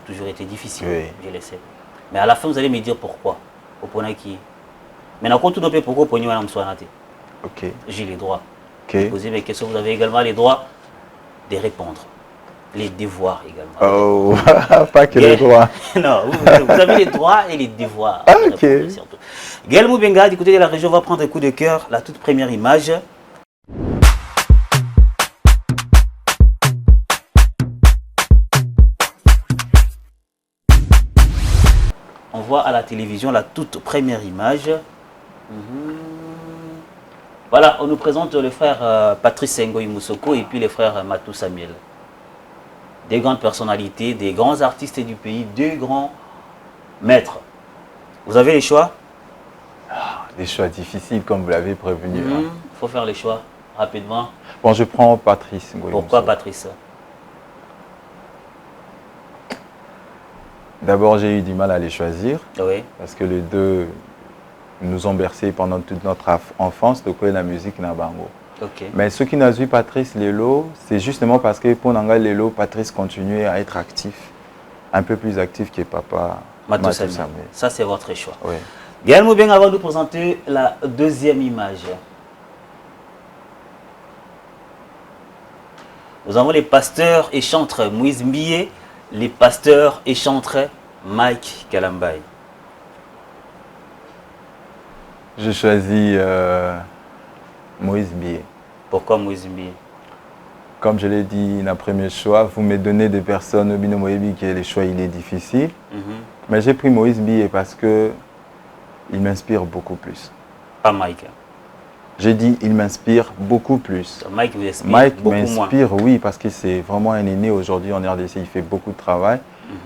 toujours été difficiles,
Oui.
je le sais. Mais à la fin, vous allez me dire pourquoi. Qui. Mais quand tout le pourquoi pour nous,
Ok.
j'ai les droits.
Ok.
Posez mes questions, vous avez également les droits de répondre. Les devoirs également.
Oh, pas que les droits.
Non, vous avez les droits et les devoirs.
Ah,
de
ok.
répondre, surtout. Gaël Moubenga, du côté de la région, va prendre un coup de cœur. La toute première image. On voit à la télévision la toute première image. Voilà, on nous présente le frère Patrice Ngoï Moussoko et puis le frère Matou Samuel. Des grandes personnalités, des grands artistes du pays, 2 grands maîtres. Vous avez les choix?
Des choix difficiles comme vous l'avez prévenu. Hein.
Il faut faire les choix rapidement.
Bon, je prends Patrice. Ngoï
Pourquoi
Moussoko.
Patrice?
D'abord, j'ai eu du mal à les choisir
Oui.
parce que les 2 nous ont bercés pendant toute notre enfance de quoi la musique n'a bango.
Ok.
Mais ce qui n'a vu Patrice Lelo, c'est justement parce que pour Nanga Lelo, Patrice continuait à être actif, un peu plus actif que papa
Matou Samuel. Ça, c'est votre choix.
Oui.
Gaël Moubenga va nous présenter la 2e image. Nous avons les pasteurs et chantres Moïse Mbie, les pasteurs et chantres Mike Kalambay.
Je choisis Moïse Bié.
Pourquoi Moïse Mbie?
Comme je l'ai dit, le premier choix, vous me donnez des personnes, Obino Moebi, que le choix il est difficile. Mais j'ai pris Moïse Bié parce que il m'inspire beaucoup plus.
Pas Mike.
J'ai dit, il m'inspire beaucoup plus.
Mike vous inspire
Mike
beaucoup moins.
m'inspire, oui, parce que c'est vraiment un aîné aujourd'hui en RDC, il fait beaucoup de travail.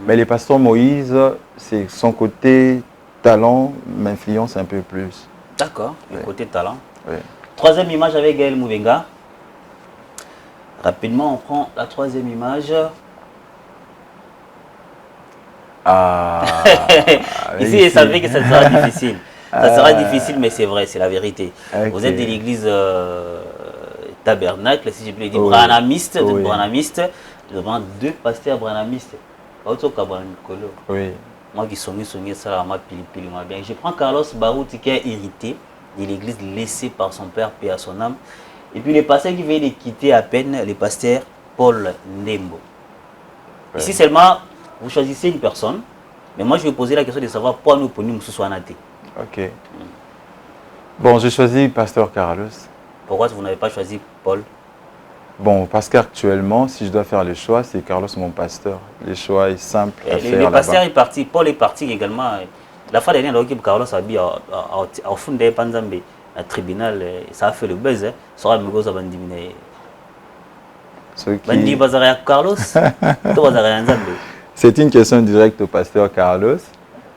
Mais les pasteurs Moïse, c'est son côté talent m'influence un peu plus.
D'accord, le
Oui.
côté talent.
Oui.
3e image avec Gaël Moubenga. Rapidement, on prend la 3e image.
Ah,
Ici, je savais que ça sera difficile. Ça sera difficile, mais c'est vrai, c'est la vérité.
Ok.
Vous êtes de l'église Tabernacle, si je peux le dire,
Oui.
branamiste,
Oui.
branamiste. Devant 2 pasteurs branamistes.
Oui.
Moi qui songe ça, là, ma pili moi bien. Je prends Carlos Barouti qui est hérité de l'église laissée par son père, paix à son âme. Et puis les pasteurs qui venaient de quitter à peine, les pasteurs Paul Ndembo.
Ouais.
Ici seulement, vous choisissez une personne, mais moi je vais poser la question de savoir pourquoi nous prenons M. Soanaté.
Ok. Bon, j'ai choisi Pasteur Carlos.
Pourquoi vous n'avez pas choisi Paul?
Bon, parce qu'actuellement, si je dois faire le choix, c'est Carlos mon pasteur. Le choix est simple à faire
Le pasteur
là-bas.
est parti, Paul est parti également. La fois dernière, Carlos a dit au fond des Panzambé, au tribunal, ça a fait le buzz. Ça aura mis au bandimine.
Ce qui-
Bandi Bazarea Carlos, tout Bazarea Nzambé.
C'est une question directe au pasteur Carlos.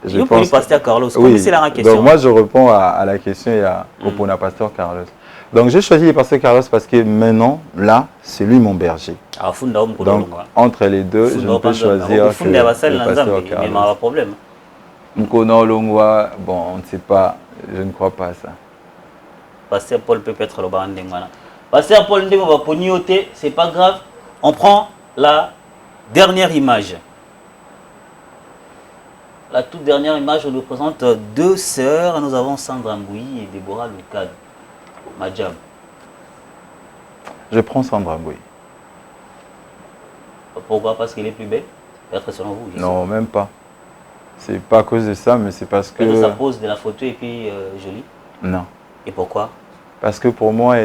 Je pense le pasteur Carlos.
Oui,
Comme c'est la question.
donc moi je réponds à la question et au pour le pasteur Carlos. Donc j'ai choisi le pasteur Carlos parce que maintenant, là, c'est lui mon berger.
Ah, funda om
Donc entre les deux, je ne peux choisir que le pasteur Carlos.
problème.
Mkono Longwa, bon, on ne sait pas, je ne crois pas à ça.
Pasteur Paul peut être le bandingwana. Pasteur Paul Ndemo va pognoter, c'est pas grave. On prend la dernière image. La toute dernière image, on nous présente 2 sœurs. Nous avons Sandra Mbouyi et Déborah Lucade. Madjam.
Je prends Sandra Mbouyi.
Pourquoi? Parce qu'elle est plus belle? Peut-être selon vous. je
Non,
sais
même pas. C'est pas à cause de ça, mais c'est parce
pas. Peut-être sa
que...
pose de la photo et puis jolie.
Non.
Et pourquoi?
Parce que pour moi,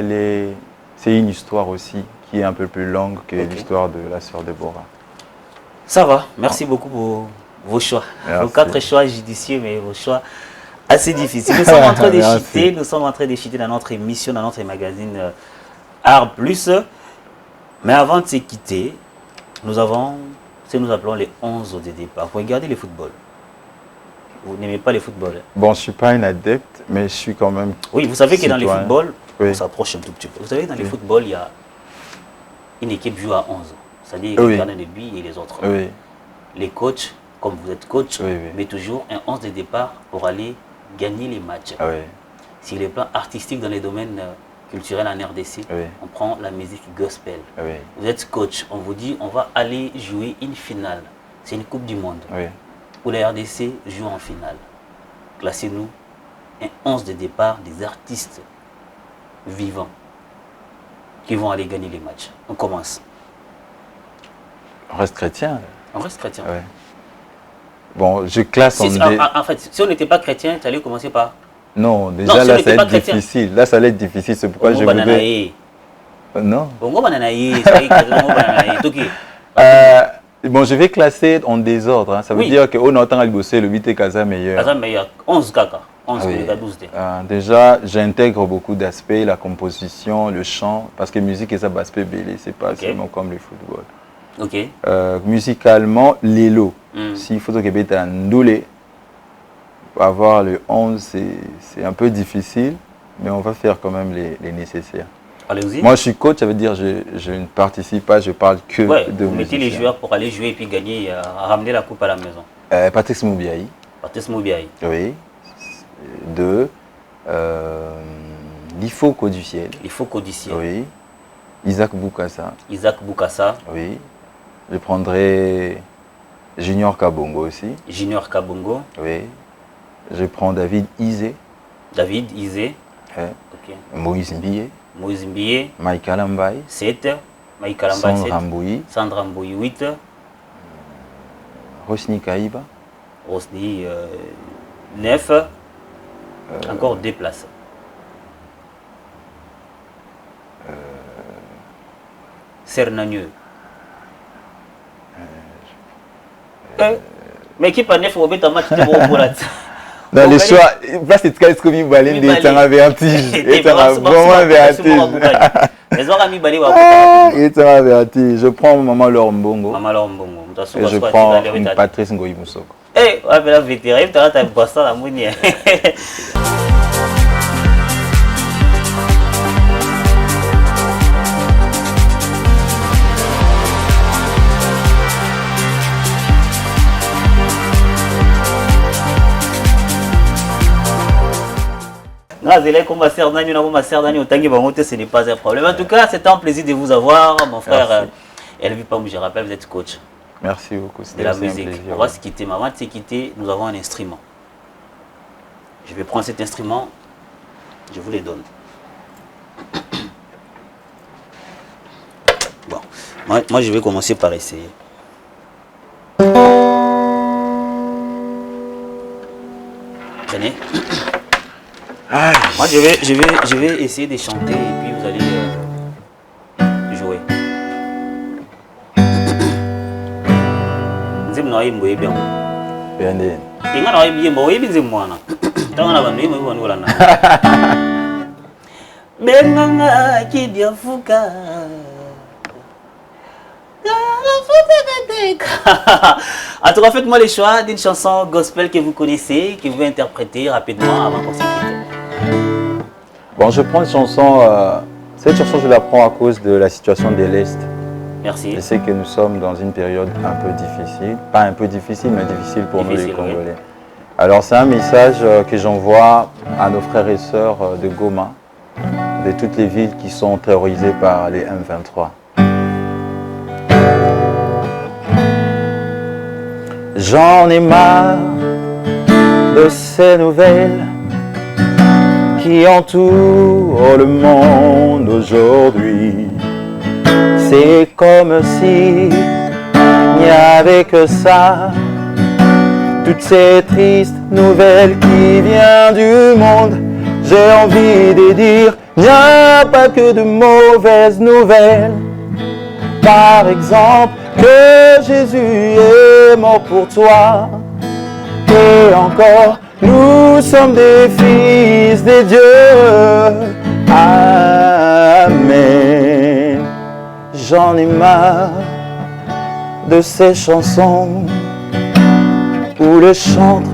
c'est une histoire aussi qui est un peu plus longue que l'histoire de la sœur Déborah.
Ça va, merci beaucoup pour vos choix.
Merci.
Vos 4 choix judicieux, mais vos choix assez difficiles. Nous sommes en train de chuter dans notre émission, dans notre magazine Art Plus. Mais avant de se quitter, nous avons ce que nous appelons les 11 de départ. Vous regardez le football. Vous n'aimez pas le football?
Bon, je ne suis pas un adepte, mais je suis quand même...
Oui, vous savez que dans le
citoyen.
football,
Oui.
on s'approche un tout petit peu. Vous savez que dans le football, il y a une équipe joue à 11. C'est-à-dire
Oui.
les gardiens de but et les autres.
Oui,
Les coachs, comme vous êtes coach,
Oui, oui.
mais toujours un 11 de départ pour aller gagner les matchs.
ah oui,
Sur les plans artistiques dans les domaines culturels en RDC,
Oui.
on prend la musique gospel.
ah oui,
Vous êtes coach, on vous dit on va aller jouer une finale. C'est une Coupe du Monde
oui.
où la RDC joue en finale. Classez-nous un 11 de départ des artistes vivants qui vont aller gagner les matchs. On commence.
On reste chrétien.
On reste chrétien.
Ouais. Bon, je classe
En fait, si on n'était pas chrétien, tu allais commencer par...
Non,
Non,
déjà
si on
là,
n'était
ça va
pas
être
chrétien.
difficile. Là, ça allait être difficile. C'est pourquoi je
Bongo
voulais...
bananaye.
Non.
Bongo bananaye, ça y est, bongo bananaye. Toki.
Bon, je vais classer en désordre. Hein. Ça veut
Oui.
dire qu'on entend à bosser le 8 et Kaza meilleur.
Par exemple, il y a 11 kaka. 11
Ah oui.
kaka 12 de.
Déjà, j'intègre beaucoup d'aspects, la composition, le chant, parce que musique et ça aspect belé, c'est pas
Ok.
seulement comme le football.
Ok.
Musicalement, l'élo.
Mm.
S'il faut que tu un doulé, pour avoir le 11, c'est un peu difficile, mais on va faire quand même les nécessaires.
Allez-y.
Moi, je suis coach, ça veut dire je ne participe pas, je parle que
Ouais,
de
vous mettez les
musiciens.
joueurs pour aller jouer et puis gagner, ramener la coupe à la maison.
Patrice Moubiaï,
Patrice Moubiaï.
oui. 2. L'Ifoko du ciel,
Il faut codicier.
oui. Isaac Boukassa,
Isaac Boukassa,
oui. Je prendrai Junior Kabongo aussi,
Junior Kabongo,
oui. Je prends David Izé,
David Izé,
hein,
ok.
Moïse Mbié,
Moïse Mbié,
Michael Ambaye,
7. Maïka Lamba, 7.
Sandra Mbouyi,
Sandra Mbouyi, 8.
Rosni Kaïba,
Rosny, 9. Encore 2 places. Cernagneux. Mais qui pas 9 au bête en match de Borat.
dans les choix, place de Tkaïs comme Balin de Tanga Vertige, et Tanga vraiment Vertige.
Les autres amis balé
Et Tanga Vertige, je prends Maman Laure Mbongo,
Maman Lombongo.
et je prends Patrice Ngoyi Moussoko.
Eh, ouais, mais la vétéran, tu as un boisson à Mounier. Ce n'est pas un problème. En tout cas, c'est un plaisir de vous avoir, mon frère Elvi Pambou. Je rappelle, vous êtes coach
Merci beaucoup,
de la
c'était un
musique.
plaisir.
On va se quitter. Mais avant de se quitter, nous avons un instrument. Je vais prendre cet instrument, je vous le donne. Bon, moi je vais commencer par essayer. Prenez. Moi je vais essayer de chanter et puis vous allez jouer. Nzim na yimbo bien.
Bien.
Inga na yimbo nzim mwana. Tanga na bantu yimbo wala na. Benganga kidia fuka. En tout cas, faites-moi le choix d'une chanson gospel que vous connaissez, que vous pouvez interpréter rapidement avant qu'on se quitte.
Bon, je prends une chanson, cette chanson je la prends à cause de la situation de l'Est.
Merci.
Je sais que nous sommes dans une période un peu difficile, pas un peu difficile, mais difficile pour nous les Congolais. Oui. Alors c'est un message que j'envoie à nos frères et sœurs de Goma, de toutes les villes qui sont terrorisées par les M23. J'en ai marre de ces nouvelles qui entourent le monde aujourd'hui. C'est comme si il n'y avait que ça, toutes ces tristes nouvelles qui viennent du monde. J'ai envie de dire Il n'y a pas que de mauvaises nouvelles. Par exemple, que Jésus est mort pour toi. Et encore, nous sommes des fils de Dieu. Amen. J'en ai marre de ces chansons où le chantre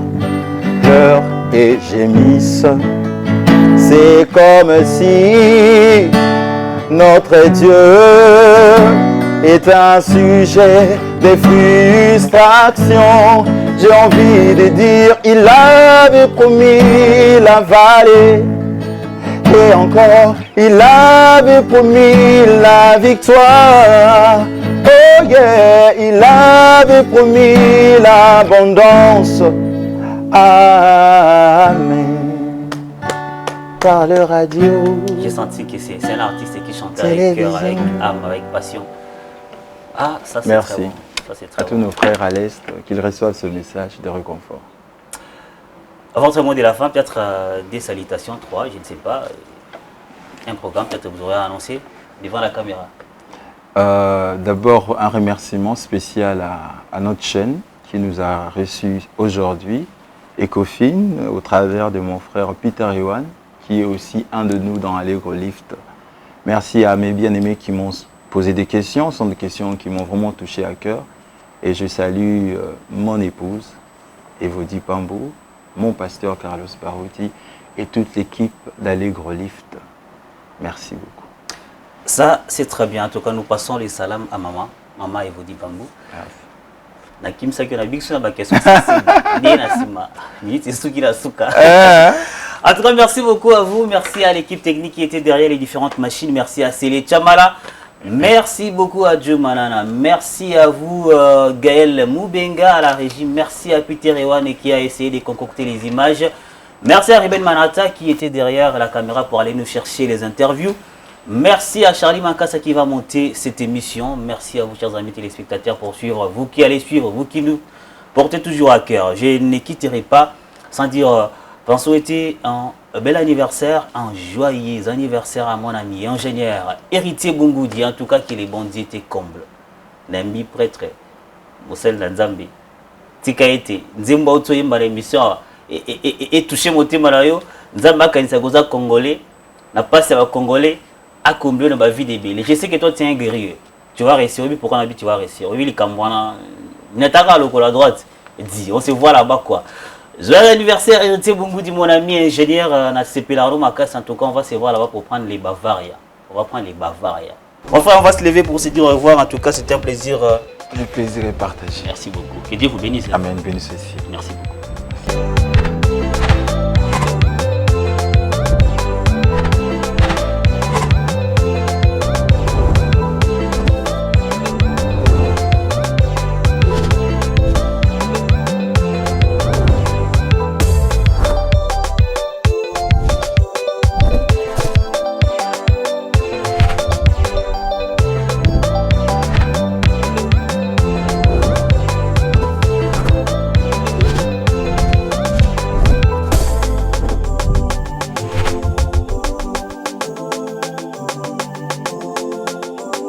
pleure et gémisse. C'est comme si notre Dieu est un sujet de frustration. J'ai envie de dire, il avait promis la vallée. Et encore, il avait promis la victoire. Oh yeah, il avait promis l'abondance. Amen. Par le radio.
J'ai senti que c'est un artiste qui chante avec cœur, avec âme, avec passion. Ah, ça c'est très bon. Ça, c'est très
à tous nos frères à l'Est, qu'ils reçoivent ce message de réconfort.
Votre mot de la fin, peut-être des salutations, 3, je ne sais pas. Un programme, peut-être vous aurez annoncé devant la caméra.
D'abord, un remerciement spécial à notre chaîne qui nous a reçus aujourd'hui, Ecofin, au travers de mon frère Peter Ewan, qui est aussi un de nous dans Allegro Lift. Merci à mes bien-aimés qui m'ont posé des questions. Ce sont des questions qui m'ont vraiment touché à cœur. Et je salue mon épouse, Evody Pambou, mon pasteur Carlos Barouti et toute l'équipe d'Allegro Lift. Merci beaucoup.
Ça, c'est très bien. En tout cas, nous passons les salams à maman. Maman Evody Pambou. Nakim Sakyo na big sur la question. En tout cas, merci beaucoup à vous. Merci à l'équipe technique qui était derrière les différentes machines. Merci à Célé Chamala. Merci beaucoup à Joe Manana. Merci à vous, Gaël Moubenga à la régie. Merci à Peter Ewan qui a essayé de concocter les images. Merci à Ruben Manata qui était derrière la caméra pour aller nous chercher les interviews. Merci à Charlie Mankassa qui va monter cette émission. Merci à vous, chers amis téléspectateurs, pour suivre. Vous qui allez suivre, vous qui nous portez toujours à cœur. Je ne quitterai pas sans dire, pour souhaiter un bel anniversaire, un joyeux anniversaire à mon ami ingénieur Héritier Bungoudi. En tout cas, que les bons dieux te comblent. Nambi prêtre, Moussel Nzambi, Tikaete, Nzemba Otoyemba l'émission et toucher mon thème à yo. Nzamba Kanisa Goza Congolais, n'a pas ça Congolais. À combler dans ma vie des bébés. Je sais que toi tu es un guerrier. Tu vas réussir. Oui, pourquoi tu vas réussir? Oui, les Cambouana. N'attaque à la droite. Dis, on se voit là-bas quoi. Joyeux anniversaire, Héritier Bungoudi, mon ami ingénieur. En tout cas, on va se voir là-bas pour prendre les Bavaria. On va prendre les Bavaria. Enfin, on va se lever pour se dire au revoir. En tout cas, c'était un plaisir.
Le plaisir est partagé.
Merci beaucoup. Que Dieu vous bénisse.
Amen. Bénisse aussi.
Merci beaucoup.